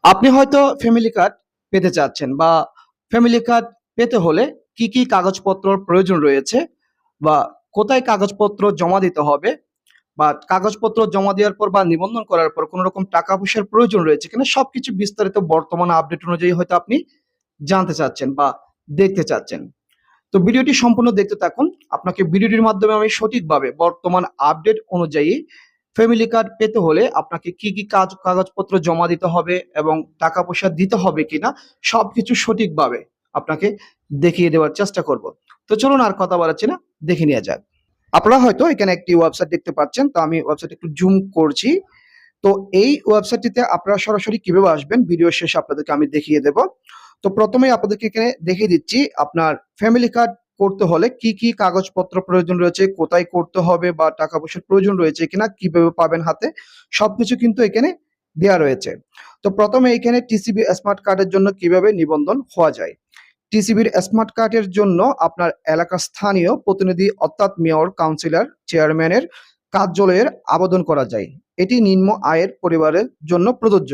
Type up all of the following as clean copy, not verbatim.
আপনি হয়তো family card পেতে চাচ্ছেন বা ফ্যামিলি কার্ড পেতে হলে কি কি কাগজপত্রর প্রয়োজন রয়েছে বা কোথায় কাগজপত্র জমা দিতে হবে বা কাগজপত্র জমা দেওয়ার পর বা নিবন্ধন করার পর কোনো রকম টাকা পয়সার প্রয়োজন রয়েছে কিনা সবকিছু বিস্তারিত বর্তমান আপডেট অনুযায়ী হয়তো আপনি জানতে চাচ্ছেন বা দেখতে চাচ্ছেন। তো ভিডিওটি সম্পূর্ণ দেখতে থাকুন। আপনাকে ভিডিওটির মাধ্যমে আমি সঠিকভাবে বর্তমান আপডেট অনুযায়ী ফ্যামিলি কার্ড পেতে হলে আপনাকে কি কি কাগজপত্র জমা দিতে হবে এবং টাকা পয়সা দিতে হবে কিনা সবকিছু সঠিকভাবে আপনাকে দেখিয়ে দেওয়ার চেষ্টা করব। তো চলুন আর কথা বাড়াচ্ছি না, দেখে নেওয়া যাক। আপনারা হয়তো এখানে একটি ওয়েবসাইট দেখতে পাচ্ছেন, তো আমি ওয়েবসাইট একটু জুম করছি। তো এই ওয়েবসাইটটিতে আপনারা সরাসরি কিভাবে আসবেন ভিডিও শেষে আপনাদেরকে আমি দেখিয়ে দেব। তো প্রথমেই আপনাদেরকে এখানে দেখিয়ে দিচ্ছি আপনার ফ্যামিলি কার্ড করতে হলে কি কি কাগজপত্র প্রয়োজন রয়েছে, কোথায় করতে হবে বা টাকা পয়সার প্রয়োজন রয়েছে কিনা, কিভাবে পাবেন হাতে, সবকিছু কিন্তু এখানে দেওয়া রয়েছে। তো প্রথমে এখানে টিসিবি স্মার্ট কার্ডের জন্য কিভাবে নিবন্ধন হওয়া যায়। টিসিবির স্মার্ট কার্ডের জন্য আপনার এলাকার স্থানীয় প্রতিনিধি অর্থাৎ মেয়র, কাউন্সিলর, চেয়ারম্যানের কার্যালয়ের আবেদন করা যায়। এটি নিম্ন আয়ের পরিবারের জন্য প্রযোজ্য।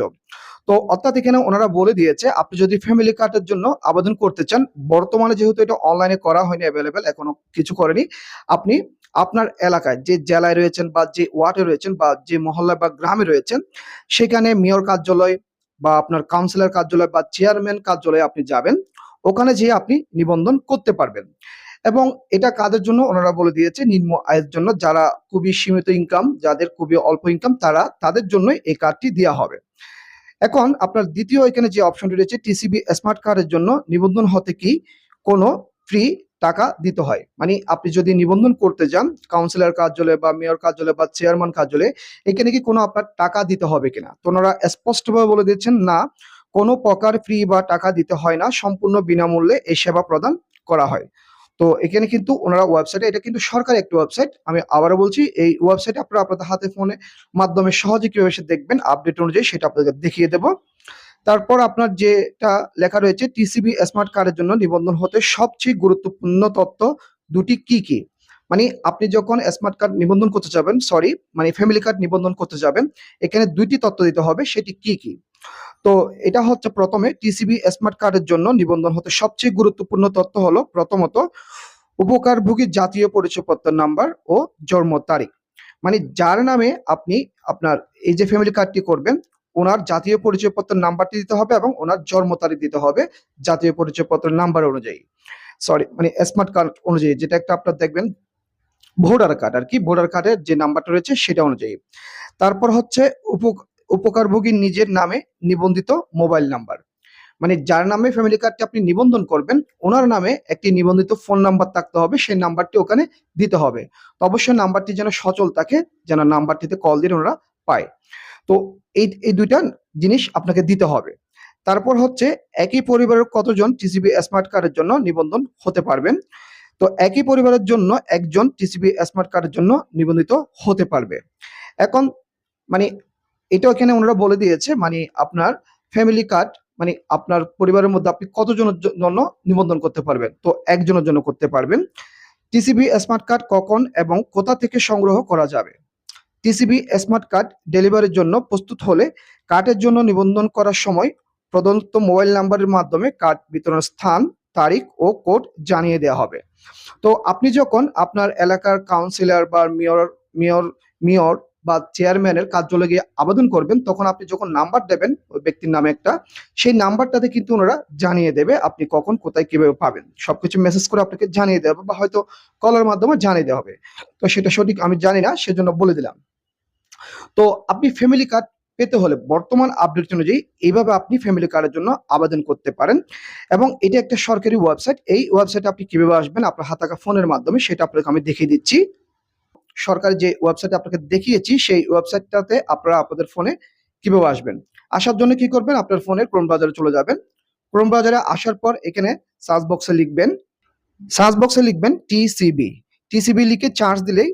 তো অর্থাৎ এখানে ওনারা বলে দিয়েছে আপনি যদি ফ্যামিলি কার্ডের জন্য আবেদন করতে চান, বর্তমানে যেহেতু এটা অনলাইনে করা হয়নি, অ্যাভেলেবেল এখনো কিছু করেনি, আপনি আপনার এলাকায় যে জেলায় রয়েছেন বা যে ওয়ার্ডে রয়েছেন বা যে মহল্লায় বা গ্রামে রয়েছেন সেখানে মেয়র কার্যালয় বা আপনার কাউন্সিলর কার্যালয় বা চেয়ারম্যান কার্যালয়ে আপনি যাবেন। ওখানে যেয়ে আপনি নিবন্ধন করতে পারবেন। এবং এটা কাদের জন্য ওনারা বলে দিয়েছে, নিম্ন আয়ের জন্য, যারা খুবই সীমিত ইনকাম, যাদের খুবই অল্প ইনকাম, তাদের জন্যই এই কার্ডটি দেওয়া হবে। এখন আপনার দ্বিতীয় এখানে যে অপশনটি রয়েছে টিসিবি স্মার্ট কার্ডের জন্য নিবন্ধন হতে কি কোনো ফ্রি টাকা দিতে হয়, মানে আপনি যদি নিবন্ধন করতে যান কাউন্সিলর কার্যালয়ে বা মেয়র কার্যালয়ে বা চেয়ারম্যান কার্যালয়ে, এখানে কি কোনো আপনার টাকা দিতে হবে কিনা। তো ওনারা স্পষ্টভাবে বলে দিচ্ছেন না, কোনো প্রকার ফ্রি বা টাকা দিতে হয় না, সম্পূর্ণ বিনামূল্যে এই সেবা প্রদান করা হয়। তো এখানে কিন্তু ওনারা ওয়েবসাইটে, এটা কিন্তু সরকারি একটা ওয়েবসাইট, আমি আবারও বলছি এই ওয়েবসাইটে আপনারা আপনাদের হাতে ফোনে মাধ্যমে সহজে কিভাবে সে দেখবেন আপডেট অনুযায়ী সেটা আপনাদের দেখিয়ে দেব। তারপর আপনার যেটা লেখা রয়েছে টিসিবি স্মার্ট কার্ডের জন্য নিবন্ধন হতে সবচেয়ে গুরুত্বপূর্ণ তথ্য দুটি কি কি, মানে আপনি যখন স্মার্ট কার্ড নিবন্ধন করতে যাবেন, সরি মানে ফ্যামিলি কার্ড নিবন্ধন করতে যাবেন, এখানে দুইটি তথ্য দিতে হবে, সেটি কি কি। তো এটা হচ্ছে প্রথমে টিসিবি স্মার্ট কার্ডের জন্য নিবন্ধন হতে সবচেয়ে গুরুত্বপূর্ণ তথ্য হলো প্রথমত উপকারভোগীর জাতীয় পরিচয়পত্র নাম্বার ও জন্ম তারিখ, মানে যার নামে আপনি আপনার এই যে ফ্যামিলি কার্ডটি করবেন ওনার জাতীয় পরিচয়পত্রের নাম্বারটি দিতে হবে এবং ওনার জন্ম তারিখ দিতে হবে জাতীয় পরিচয়পত্রের নাম্বার অনুযায়ী, সরি মানে স্মার্ট কার্ড অনুযায়ী, যেটা একটা আপনার দেখবেন ভোটার কার্ড আর কি, ভোটার কার্ডের যে নাম্বারটা রয়েছে সেটা অনুযায়ী। তারপর হচ্ছে উপকারভোগীর নিজের নামে নিবন্ধিত মোবাইল নাম্বার, মানে যার নামে ফ্যামিলি কার্ডটি আপনি নিবন্ধন করবেন ওনার নামে একটি নিবন্ধিত ফোন নাম্বার থাকতে হবে, সেই নাম্বারটি ওখানে দিতে হবে। তো অবশ্যই নাম্বারটি যেন সচল থাকে, যেন নাম্বারটিতে কল দিলে ওনারা পায়। তো এই দুইটা জিনিস আপনাকে দিতে হবে। তারপর হচ্ছে একই পরিবারের কতজন টিসিবি স্মার্ট কার্ডের জন্য নিবন্ধন হতে পারবেন। তো একই পরিবারের জন্য একজন টিসিবি স্মার্ট কার্ডের জন্য নিবন্ধিত হতে পারবে। এখন মানে এটা এখানে ওনারা বলে দিয়েছে, মানে আপনার ফ্যামিলি কার্ড মানে আপনার পরিবারের মধ্যে আপনি কতজনের জন্য নিবন্ধন করতে পারবেন, তো একজনের জন্য করতে পারবেন। টিসিবি স্মার্ট কার্ড কখন এবং কোথা থেকে সংগ্রহ করা যাবে। টিসিবি স্মার্ট কার্ড ডেলিভারির জন্য প্রস্তুত হলে কার্ডের জন্য নিবন্ধন করার সময় প্রদত্ত মোবাইল নাম্বারের মাধ্যমে কার্ড বিতরণের স্থান, তারিখ ও কোড জানিয়ে দেওয়া হবে। তো আপনি যখন আপনার এলাকার কাউন্সিলর বা মেয়র মেয়র বা চেয়ারম্যানের কার্যালয়ে গিয়ে আবেদন করবেন, তখন আপনি যখন নাম্বার দেবেন ওই ব্যক্তির নামে একটা, সেই নাম্বারটাতে কিন্তু ওনারা জানিয়ে দেবে আপনি কখন কোথায় কিভাবে পাবেন, সবকিছু মেসেজ করে আপনাকে জানিয়ে দেবে বা হয়তো কলের মাধ্যমে জানিয়ে দেওয়া হবে। তো সেটা সঠিক আমি জানি না, সেজন্য বলে দিলাম। তো আপনি ফ্যামিলি কার্ড পেতে হলে বর্তমান আপডেট অনুযায়ী এইভাবে আপনি ফ্যামিলি কার্ডের জন্য আবেদন করতে পারেন। এবং এটা একটা সরকারি ওয়েবসাইট, এই ওয়েবসাইটে আপনি কিভাবে আসবেন আপনার হাতে থাকা ফোনের মাধ্যমে সেটা আপনাকে আমি দেখিয়ে দিচ্ছি। সরকারি যে ওয়েবসাইট আপনাকে দেখিয়েছি সেই ওয়েবসাইটটাতে আপনারা আপনাদের ফোনে কিভাবে আসবেন। আসার জন্য কি করবেন, আপনার ফোনের ক্রোম ব্রাউজারে চলে যাবেন। ক্রোম ব্রাউজারে আসার পর এখানে সার্চ বক্সে লিখবেন টিসিবি। টিসিবি লিখে চার্জ দিলেই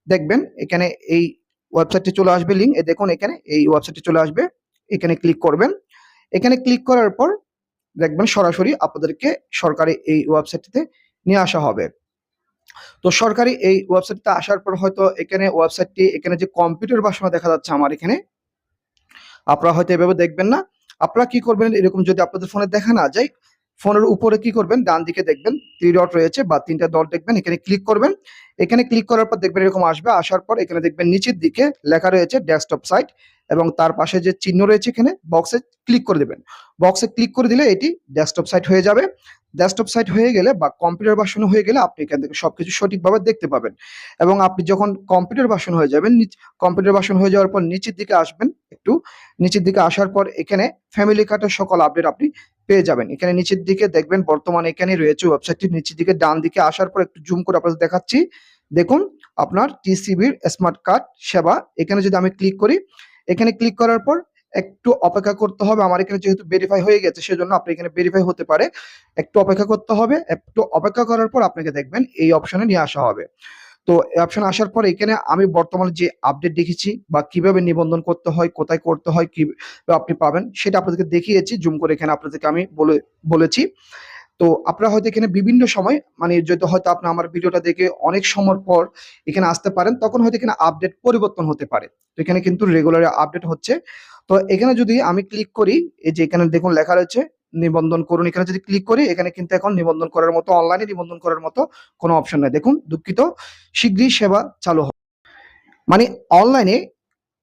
দেখবেন এখানে এই ওয়েবসাইটটি চলে আসবে, লিঙ্ক এ দেখুন এখানে এই ওয়েবসাইটটি চলে আসবে, এখানে ক্লিক করবেন। এখানে ক্লিক করার পর দেখবেন সরাসরি আপনাদেরকে সরকারি এই ওয়েবসাইটটিতে নিয়ে আসা হবে। তো সরকারি এই ওয়েবসাইটটা আসার পর হয়তো এখানে ওয়েবসাইটটি, এখানে যে কম্পিউটার ভাষা দেখা যাচ্ছে আমার এখানে, আপনারা হয়তো এভাবে দেখবেন না, আপনারা কি করবেন, এরকম যদি আপনাদের ফোনে দেখা না যায়, ফোনের উপরে কি করবেন, ডান দিকে দেখবেন 3 ডট রয়েছে বা 3টা ডট দেখবেন, এখানে ক্লিক করবেন। এখানে ক্লিক করার পর দেখবেন এরকম আসবে, আসার পর এখানে দেখবেন নিচের দিকে লেখা রয়েছে ডেস্কটপ সাইট এবং তার পাশে যে চিহ্ন রয়েছে এখানে বক্সে ক্লিক করে দেবেন। বক্সে ক্লিক করে দিলে এটি ডেস্কটপ সাইট হয়ে যাবে। ডেস্কটপ সাইট হয়ে গেলে বা কম্পিউটার ভার্সন হয়ে গেলে আপনি এখান থেকে সবকিছু সঠিকভাবে দেখতে পাবেন। এবং আপনি যখন কম্পিউটার ভার্সন হয়ে যাবেন, কম্পিউটার ভার্সন হয়ে যাওয়ার পর নিচের দিকে আসবেন, একটু নিচের দিকে আসার পর এখানে ফ্যামিলি কার্ডের সকল আপডেট আপনি পেয়ে যাবেন। এখানে নিচের দিকে দেখবেন বর্তমানে এখানে রয়েছে ওয়েবসাইটটির নিচের দিকে ডান দিকে আসার পর একটু জুম করে আপনাদের দেখাচ্ছি। দেখুন আপনার টিসিবির স্মার্ট কার্ড সেবা, এখানে যদি আমি ক্লিক করি, এখানে ক্লিক করার পর একটু অপেক্ষা করতে হবে। আমার এখানে যেহেতু ভেরিফাই হয়ে গেছে সেজন্য আপনি এখানে ভেরিফাই হতে পারে, একটু অপেক্ষা করতে হবে। একটু অপেক্ষা করার পর আপনাকে দেখবেন এই অপশনে নিয়ে আসা হবে। তো এই অপশন আসার পর এখানে আমি বর্তমানে যে আপডেট দেখেছি বা কিভাবে নিবন্ধন করতে হয়, কোথায় করতে হয়, কিভাবে আপনি পাবেন সেটা আপনাদেরকে দেখিয়েছি, জুম করে এখানে আপনাদেরকে আমি বলেছি। তো আপনারা হয়তো এখানে বিভিন্ন সময় মানে যদি হয়তো আপনি আমার ভিডিওটা দেখে অনেক সময় পর এখানে আসতে পারেন, তখন হয়তো এখানে আপডেট পরিবর্তন হতে পারে। তো এখানে কিন্তু রেগুলার আপডেট হচ্ছে। তো এখানে যদি আমি ক্লিক করি, এই যে এখানে দেখুন লেখা রয়েছে নিবন্ধন করুন, এখানে যদি ক্লিক করি এখানে কিন্তু এখন নিবন্ধন করার মতো, অনলাইনে নিবন্ধন করার মতো কোনো অপশন নাই। দেখুন দুঃখিত, শীঘ্রই সেবা চালু হবে। মানে অনলাইনে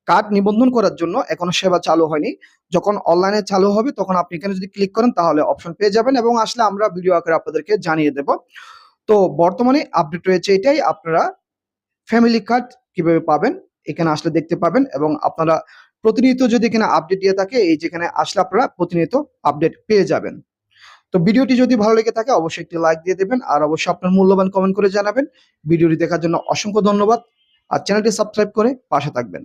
কার্ড নিবন্ধন করার জন্য এখনো সেবা চালু হয়নি। যখন অনলাইনে চালু হবে তখন আপনি এখানে যদি ক্লিক করেন তাহলে অপশন পেয়ে যাবেন এবং আসলে আমরা ভিডিও আকারে আপনাদেরকে জানিয়ে দেব। তো বর্তমানে আপডেট রয়েছে এটাই। আপনারা ফ্যামিলি কার্ড কিভাবে পাবেন এখানে আসলে দেখতে পাবেন এবং আপনারা প্রতিনিয়ত যদি এখানে আপডেট দিয়ে থাকে, এই যেখানে আসলে আপনারা প্রতিনিয়ত আপডেট পেয়ে যাবেন। তো ভিডিওটি যদি ভালো লেগে থাকে অবশ্যই একটি লাইক দিয়ে দেবেন আর অবশ্যই আপনার মূল্যবান কমেন্ট করে জানাবেন। ভিডিওটি দেখার জন্য অসংখ্য ধন্যবাদ। আর চ্যানেলটি সাবস্ক্রাইব করে পাশে থাকবেন।